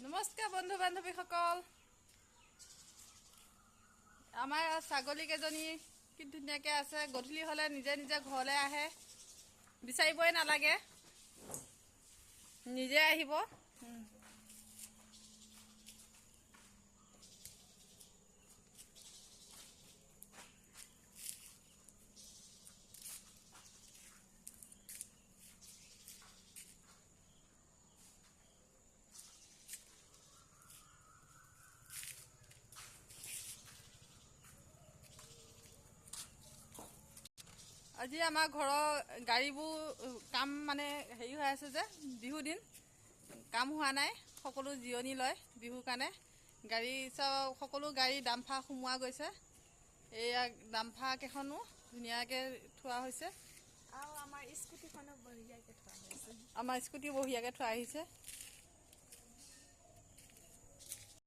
নমস্কাৰ বন্ধু বান্ধৱীসকল। আমাৰ ছাগলী কেইজনী কি ধুনীয়াকৈ আছে। গধূলি হ'লে নিজে নিজে ঘৰলৈ আহে, বিচাৰিবই নালাগে, নিজে আহিব। আজি আমাৰ ঘৰৰ গাড়ীবোৰ কাম মানে হেৰি হৈ আছে যে, বিহু দিন কাম হোৱা নাই, সকলো জিৰণি লয় বিহুৰ কাৰণে। গাড়ী সকলো গাড়ী ডাম্ফাৰ সোমোৱা গৈছে। এইয়া ডাম্ফাৰ কেইখনো ধুনীয়াকৈ থোৱা হৈছে। আৰু আমাৰ স্কুটিখনো বঢ়িয়াকৈ থোৱা হৈছে। আমাৰ স্কুটি বঢ়িয়াকৈ থোৱা আহিছে।